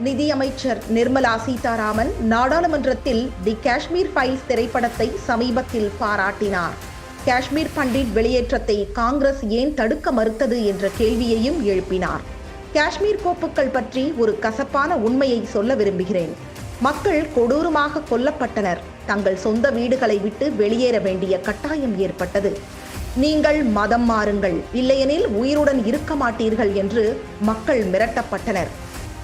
நிதியமைச்சர் நிர்மலா சீதாராமன் நாடாளுமன்றத்தில் தி காஷ்மீர் ஃபைல்ஸ் திரைப்படத்தை சமீபத்தில் பாராட்டினார். காஷ்மீர் பண்டிட் வெளியேற்றத்தை காங்கிரஸ் ஏன் தடுக்க மறுத்தது என்ற கேள்வியையும் எழுப்பினார். காஷ்மீர் கோப்புகள் பற்றி ஒரு கசப்பான உண்மையை சொல்ல விரும்புகிறேன். மக்கள் கொடூரமாக கொல்லப்பட்டனர். தங்கள் சொந்த வீடுகளை விட்டு வெளியேற வேண்டிய கட்டாயம் ஏற்பட்டது. நீங்கள் மதம் மாறுங்கள், இல்லையெனில் உயிருடன் இருக்க மாட்டீர்கள் என்று மக்கள் மிரட்டப்பட்டனர்.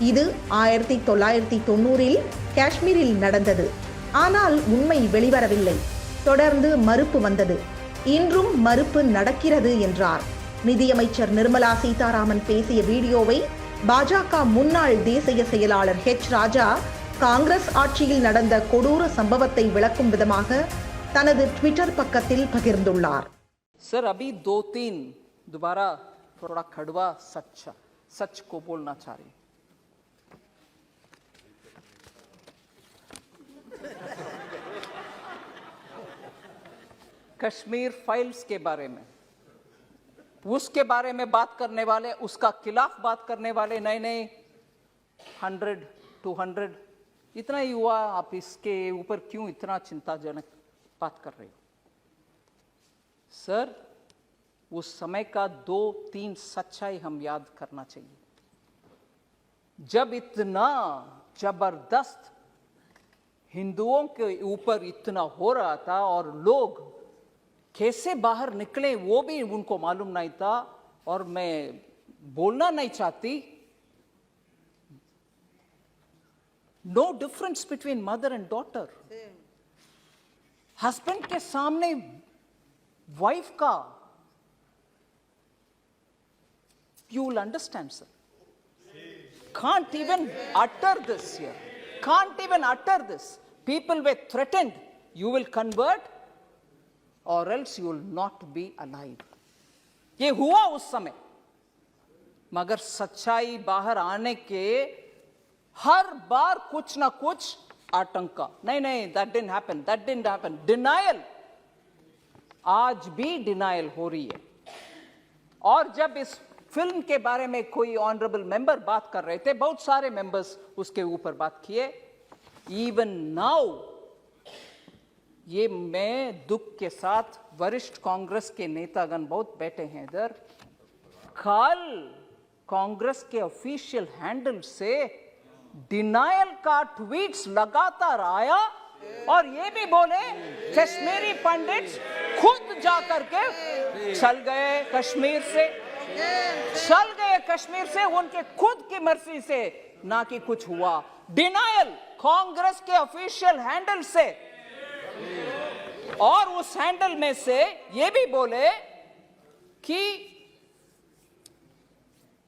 இது 1990 காஷ்மீரில் நடந்தது. ஆனால் உண்மை வெளிவரவில்லை. தொடர்ந்து மறுப்பு வந்தது. இன்றும் மறுப்பு நடக்கிறது என்றார். நிதியமைச்சர் நிர்மலா சீதாராமன் பேசிய வீடியோவை பாஜக முன்னாள் தேசிய செயலாளர் ஹெச் ராஜா காங்கிரஸ் ஆட்சியில் நடந்த கொடூர சம்பவத்தை விளக்கும் விதமாக தனது ட்விட்டர் பக்கத்தில் பகிர்ந்துள்ளார். सर अभी 2-3 दोबारा थोड़ा कड़वा सच को बोलना चाह रही. कश्मीर फाइल्स के बारे में, उसके बारे में बात करने वाले, उसका खिलाफ बात करने वाले नए 100-200 इतना ही हुआ. आप इसके ऊपर क्यों इतना चिंताजनक बात कर रहे हो? सर उस समय का 2-3 सच्चाई हम याद करना चाहिए. जब इतना जबरदस्त हिंदुओं के ऊपर इतना हो रहा था और लोग कैसे बाहर निकले वो भी उनको मालूम नहीं था. और मैं बोलना नहीं चाहती, no difference between mother and daughter. Husband के सामने वाइफ का, you will understand, sir. Can't even utter this here. Can't even utter this. People were threatened. You will convert or else you will not be alive. ये हुआ उस समय. मगर सच्चाई बाहर आने के हर बार कुछ ना कुछ आतंका. नहीं, that didn't happen. Denial. आज भी डिनायल हो रही है. और जब इस फिल्म के बारे में कोई ऑनरेबल मेंबर बात कर रहे थे, बहुत सारे मेंबर्स उसके ऊपर बात किए. इवन नाउ ये मैं दुख के साथ, वरिष्ठ कांग्रेस के नेतागण बहुत बैठे हैं इधर, कल कांग्रेस के ऑफिशियल हैंडल से डिनायल का ट्वीट्स लगातार आया और ये भी बोले कश्मीरी पंडित्स खुद जाकर के चल गए कश्मीर से उनके खुद की मर्जी से, ना कि कुछ हुआ. डिनायल कांग्रेस के ऑफिशियल हैंडल से. और उस हैंडल में से ये भी बोले कि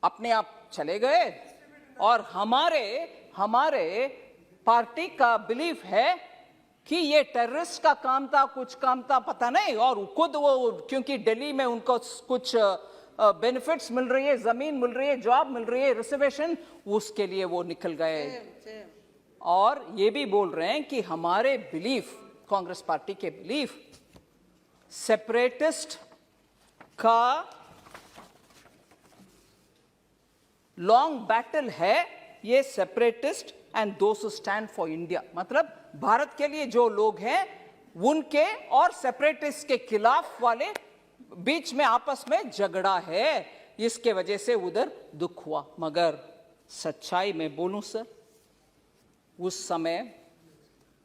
अपने आप चले गए और हमारे पार्टी का बिलीफ है कि ये टेररिस्ट का काम था, कुछ काम था, पता नहीं. और खुद वो, क्योंकि दिल्ली में उनको कुछ बेनिफिट्स मिल रही है, जमीन मिल रही है, जॉब मिल रही है, रिजर्वेशन, उसके लिए वो निकल गए. और ये भी बोल रहे हैं कि हमारे बिलीफ, कांग्रेस पार्टी के बिलीफ, सेपरेटिस्ट का लॉन्ग बैटल है. ये separatist and those who stand for India, मतलब भारत के लिए जो लोग हैं उनके और सेपरेटिस्ट के खिलाफ वाले बीच में आपस में झगड़ा है. इसके वजह से उधर दुख हुआ. मगर सच्चाई में बोलूं सर, उस समय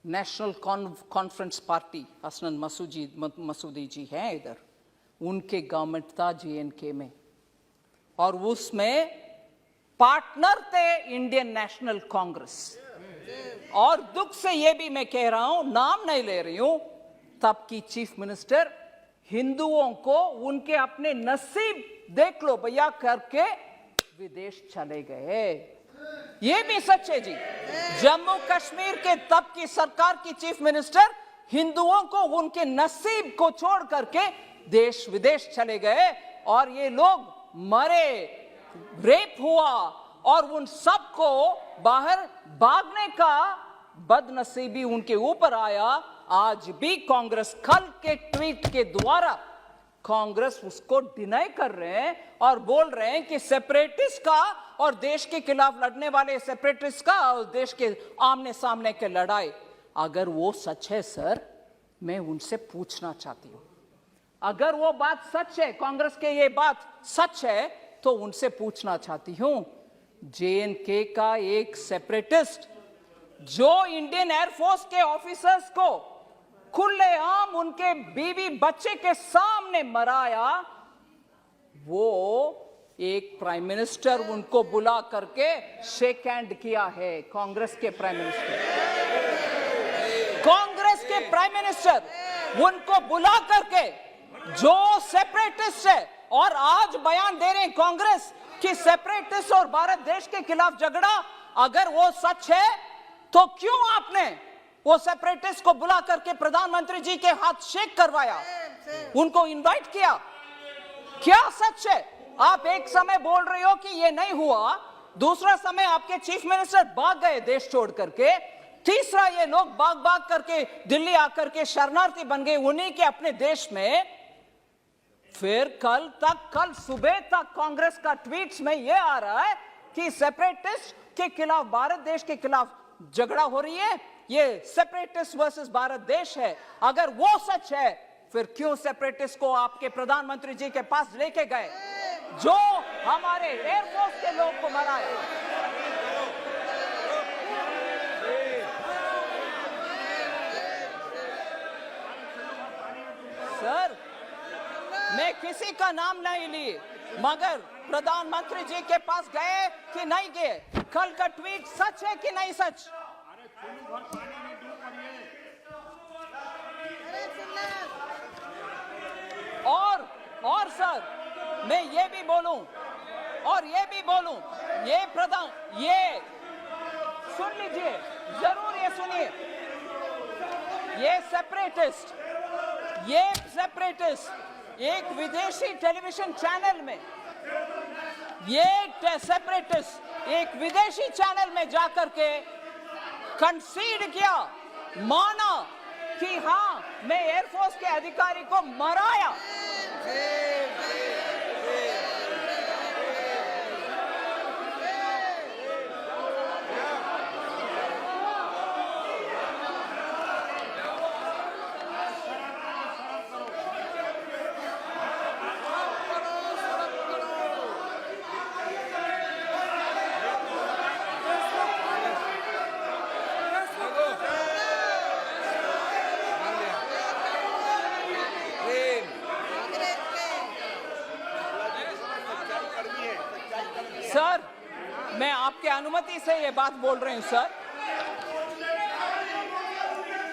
national conference party, Hasnain Masoodi जी हैं इधर, उनके गवर्नमेंट था JNK में, और उसमें पार्टनर थे इंडियन नेशनल कांग्रेस. और दुख से ये भी मैं कह रहा हूं, नाम नहीं ले रही हूं, तब की चीफ मिनिस्टर हिंदुओं को उनके अपने नसीब देख लो भैया करके विदेश चले गए. ये भी सच है जी. जम्मू कश्मीर के तब की सरकार की चीफ मिनिस्टर हिंदुओं को उनके नसीब को छोड़ करके देश विदेश चले गए. और ये लोग मरे, रेप हुआ और उन सबको बाहर भागने का बदनसीबी उनके ऊपर आया. आज भी कांग्रेस कल के ट्वीट के द्वारा कांग्रेस उसको डिनाई कर रहे हैं और बोल रहे हैं कि सेपरेटिस्ट का और देश के खिलाफ लड़ने वाले सेपरेटिस्ट का और देश के आमने सामने के लड़ाई। अगर वो सच है सर, मैं उनसे पूछना चाहती हूं, अगर वो बात सच है, कांग्रेस के ये बात सच है, तो उनसे पूछना चाहती हूं, जेएनके का एक सेपरेटिस्ट जो इंडियन एयरफोर्स के ऑफिसर्स को खुलेआम उनके बीवी बच्चे के सामने मराया, वो एक प्राइम मिनिस्टर उनको बुला करके शेक हैंड किया है। कांग्रेस के प्राइम मिनिस्टर उनको बुला करके, जो सेपरेटिस्ट है, और आज बयान दे रहे हैं कांग्रेस कि सेपरेटिस्ट और भारत देश के खिलाफ झगड़ा, अगर वो सच है तो क्यों आपने वो सेपरेटिस्ट को बुला करके प्रधानमंत्री जी के हाथ शेक करवाया, उनको इनवाइट किया? क्या सच है? आप एक समय बोल रहे हो कि ये नहीं हुआ, दूसरा समय आपके चीफ मिनिस्टर भाग गए देश छोड़ करके, तीसरा ये लोग भाग करके दिल्ली आकर के शरणार्थी बन गए उन्हीं के अपने देश में। फिर कल सुबह तक कांग्रेस का ट्वीट्स में ये आ रहा है कि सेपरेटिस्ट के खिलाफ, भारत देश के खिलाफ झगड़ा हो रही है, ये सेपरेटिस्ट वर्सेस भारत देश है। अगर वो सच है, फिर क्यों सेपरेटिस्ट को आपके प्रधानमंत्री जी के पास लेके गए, जो हमारे एयरफोर्स के लोग को मराए? सर, मैं किसी का नाम नहीं लिए, मगर प्रधानमंत्री जी के पास गए कि नहीं गए? कल का ट्वीट सच है कि नहीं सच? और सर, मैं ये भी बोलूं, ये सुन लीजिए, जरूर ये सुनिए, ये सेपरेटिस्ट एक विदेशी टेलीविजन चैनल में, एक विदेशी चैनल में जाकर के कंसीड किया, माना कि हां, मैं एयरफोर्स के अधिकारी को मराया। सर, मैं आपके अनुमति से ये बात बोल रही हूं सर,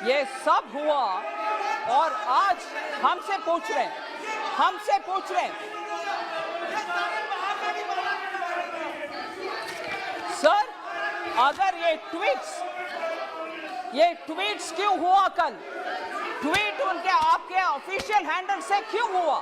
ये सब हुआ और आज हमसे पूछ रहे हैं, सर, अगर ये ट्वीट्स क्यों हुआ? कल ट्वीट उनके आपके ऑफिशियल हैंडल से क्यों हुआ?